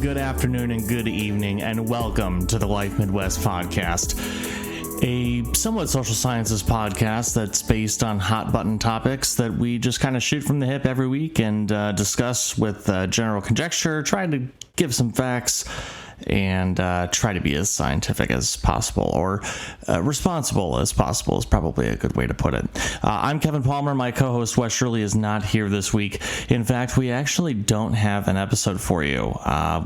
good afternoon, and good evening, and welcome to the Life Midwest podcast, a somewhat social sciences podcast that's based on hot button topics that we just kind of shoot from the hip every week and discuss with general conjecture, try to give some facts, and try to be as scientific as possible, or responsible as possible is probably a good way to put it. I'm Kevin Palmer. My co-host Wes Shirley is not here this week. In fact, we actually don't have an episode for you,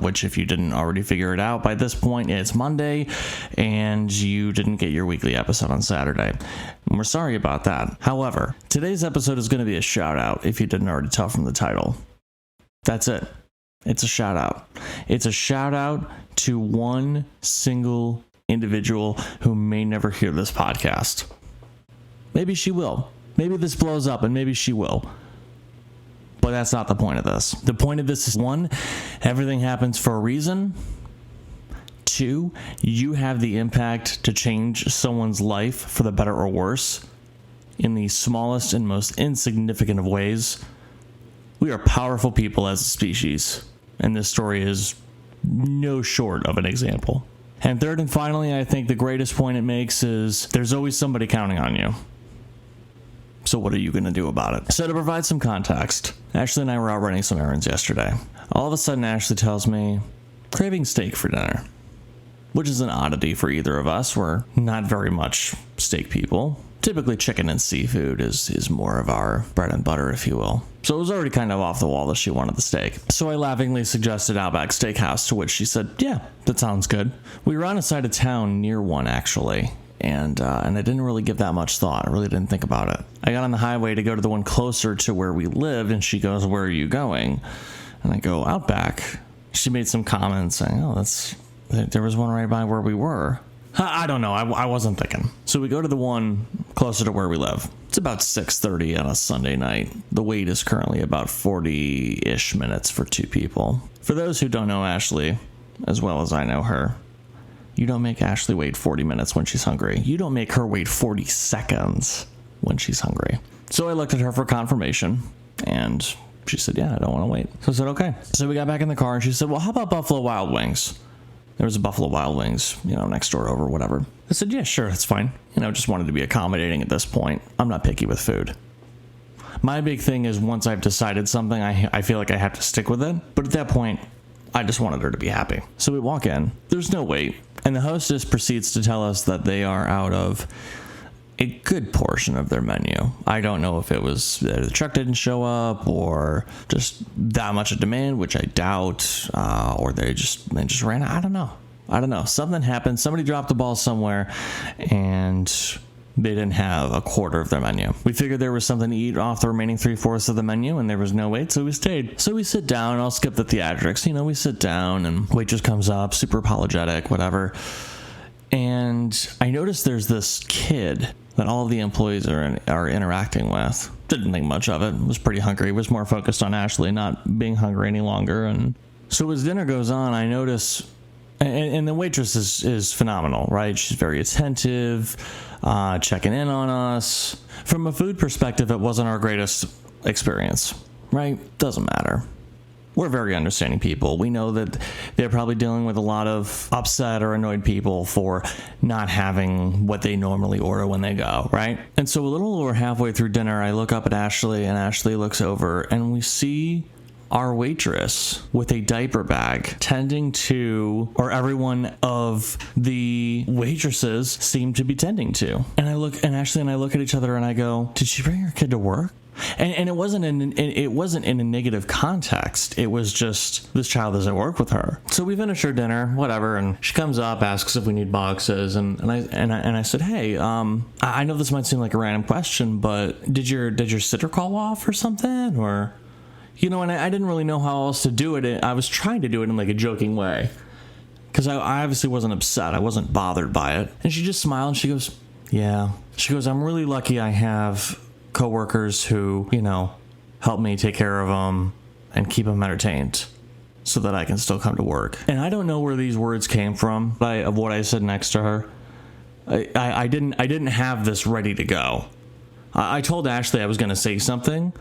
which, if you didn't already figure it out by this point, it's Monday, and you didn't get your weekly episode on Saturday. And we're sorry about that. However, today's episode is going to be a shout out, if you didn't already tell from the title. That's it. It's a shout out. It's a shout out to one single individual who may never hear this podcast. Maybe she will. Maybe this blows up and maybe she will. But that's not the point of this. The point of this is, one, everything happens for a reason. Two, you have the impact to change someone's life for the better or worse in the smallest and most insignificant of ways. We are powerful people as a species, and this story is no short of an example. And third and finally, I think the greatest point it makes is there's always somebody counting on you. So what are you going to do about it? So to provide some context, Ashley and I were out running some errands yesterday. All of a sudden, Ashley tells me, craving steak for dinner, which is an oddity for either of us. We're not very much steak people. Typically, chicken and seafood is more of our bread and butter, if you will. So it was already kind of off the wall that she wanted the steak. So I laughingly suggested Outback Steakhouse, to which she said, yeah, that sounds good. We were on a side of town near one, actually, and I didn't really give that much thought. I really didn't think about it. I got on the highway to go to the one closer to where we lived, and she goes, where are you going? And I go, Outback. She made some comments saying, there was one right by where we were. I don't know. I wasn't thinking. So we go to the one closer to where we live. It's about 6:30 on a Sunday night. The wait is currently about 40-ish minutes for two people. For those who don't know Ashley, as well as I know her, you don't make Ashley wait 40 minutes when she's hungry. You don't make her wait 40 seconds when she's hungry. So I looked at her for confirmation, and she said, yeah, I don't want to wait. So I said, okay. So we got back in the car, and she said, well, how about Buffalo Wild Wings? There was a Buffalo Wild Wings, next door over, whatever. I said, yeah, sure, that's fine. Just wanted to be accommodating at this point. I'm not picky with food. My big thing is, once I've decided something, I feel like I have to stick with it. But at that point, I just wanted her to be happy. So we walk in. There's no wait. And the hostess proceeds to tell us that they are out of a good portion of their menu. I don't know if it was the truck didn't show up, or just that much of demand, which I doubt, or they just ran out. I don't know. Something happened. Somebody dropped the ball somewhere, and they didn't have a quarter of their menu. We figured there was something to eat off the remaining 3/4 of the menu, and there was no wait, so we stayed. So we sit down. I'll skip the theatrics. We sit down, and waitress comes up, super apologetic, whatever. And I noticed there's this kid that all of the employees are interacting with. Didn't think much of it. Was pretty hungry. Was more focused on Ashley not being hungry any longer. And so as dinner goes on, I notice, and the waitress is phenomenal, right? She's very attentive, checking in on us. From a food perspective, it wasn't our greatest experience, right? Doesn't matter. We're very understanding people. We know that they're probably dealing with a lot of upset or annoyed people for not having what they normally order when they go, right? And so a little over halfway through dinner, I look up at Ashley, and Ashley looks over, and we see our waitress with a diaper bag tending to, or everyone of the waitresses seem to be tending to. And Ashley and I look at each other, and I go, did she bring her kid to work? And it wasn't in a negative context. It was just, this child doesn't work with her. So we finish our dinner, whatever, and she comes up, asks if we need boxes, and I said, hey, I know this might seem like a random question, but did your sitter call off or something, or and I didn't really know how else to do it. I was trying to do it in like a joking way, because I obviously wasn't upset. I wasn't bothered by it. And she just smiled, and she goes, yeah. She goes, I'm really lucky I have coworkers who, help me take care of them and keep them entertained so that I can still come to work. And I don't know where these words came from, of what I said next to her. I didn't have this ready to go. I told Ashley I was going to say something,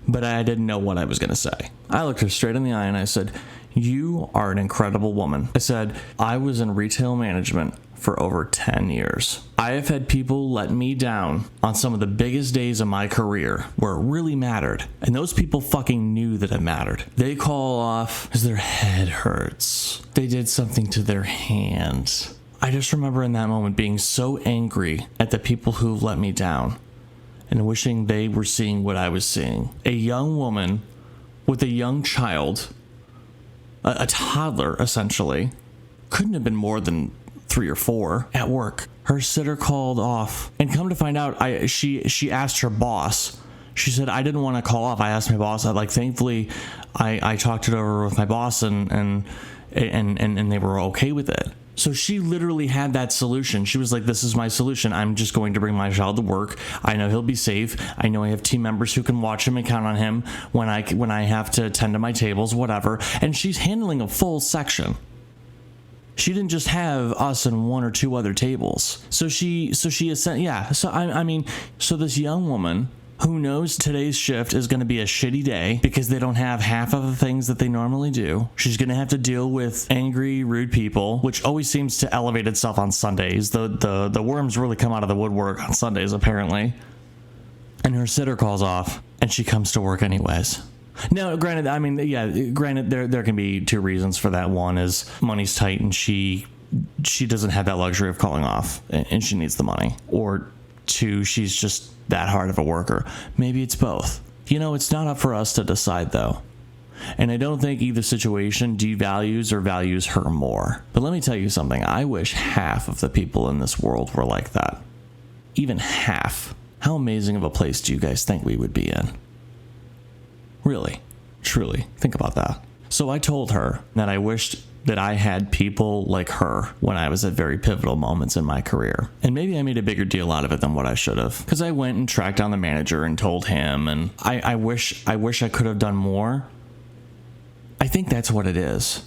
but I didn't know what I was going to say. I looked her straight in the eye and I said, you are an incredible woman. I said, I was in retail management for over 10 years. I have had people let me down on some of the biggest days of my career where it really mattered. And those people fucking knew that it mattered. They call off because their head hurts. They did something to their hand. I just remember in that moment being so angry at the people who let me down and wishing they were seeing what I was seeing. A young woman with a young child, a toddler essentially, couldn't have been more than 3 or 4 at work. Her sitter called off, and come to find out, she asked her boss. She said, I didn't want to call off. I asked my boss. Thankfully, I talked it over with my boss, and they were okay with it. So she literally had that solution. She was like, this is my solution. I'm just going to bring my child to work. I know he'll be safe. I know I have team members who can watch him and count on him when I have to attend to my tables, whatever. And she's handling a full section. She didn't just have us and 1 or 2 other tables. So this young woman who knows today's shift is going to be a shitty day because they don't have half of the things that they normally do. She's going to have to deal with angry, rude people, which always seems to elevate itself on Sundays. The worms really come out of the woodwork on Sundays, apparently. And her sitter calls off, and she comes to work anyways. Now, granted, there can be 2 reasons for that. One is money's tight and she doesn't have that luxury of calling off and she needs the money. Or 2, she's just that hard of a worker. Maybe it's both. It's not up for us to decide, though. And I don't think either situation devalues or values her more. But let me tell you something. I wish half of the people in this world were like that. Even half. How amazing of a place do you guys think we would be in? Really, truly, think about that. So I told her that I wished that I had people like her when I was at very pivotal moments in my career. And maybe I made a bigger deal out of it than what I should have. Because I went and tracked down the manager and told him, and I wish I could have done more. I think that's what it is.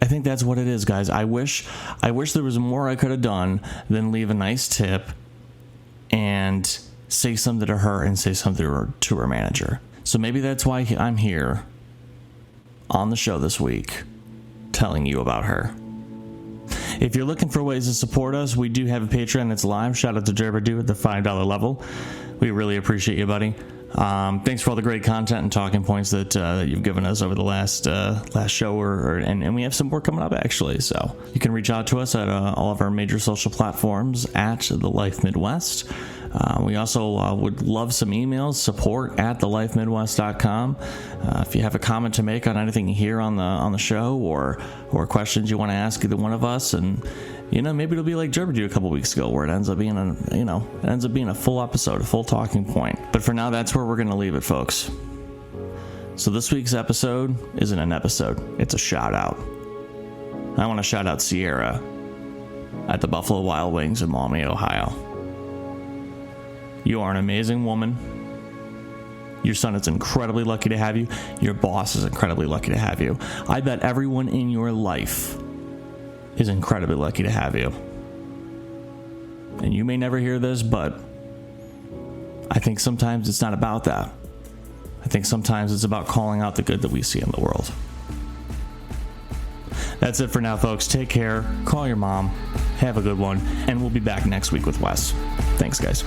I think that's what it is, guys. I wish there was more I could have done than leave a nice tip and say something to her and say something to her manager. So maybe that's why I'm here on the show this week telling you about her. If you're looking for ways to support us, we do have a Patreon that's live. Shout out to Jerbadu at the $5 level. We really appreciate you, buddy. Thanks for all the great content and talking points that you've given us over the last show, and we have some more coming up, actually. So you can reach out to us at all of our major social platforms at The Life Midwest. We also would love some emails, support@thelifemidwest.com. If you have a comment to make on anything you hear on the show or questions you want to ask either one of us, and maybe it'll be like Jerbadu a couple weeks ago where it ends up being a full episode, a full talking point. But for now, that's where we're going to leave it, folks. So this week's episode isn't an episode, it's a shout out. I want to shout out Sierra at the Buffalo Wild Wings in Maumee, Ohio. You are an amazing woman. Your son is incredibly lucky to have you. Your boss is incredibly lucky to have you. I bet everyone in your life is incredibly lucky to have you. And you may never hear this, but I think sometimes it's not about that. I think sometimes it's about calling out the good that we see in the world. That's it for now, folks. Take care. Call your mom. Have a good one. And we'll be back next week with Wes. Thanks, guys.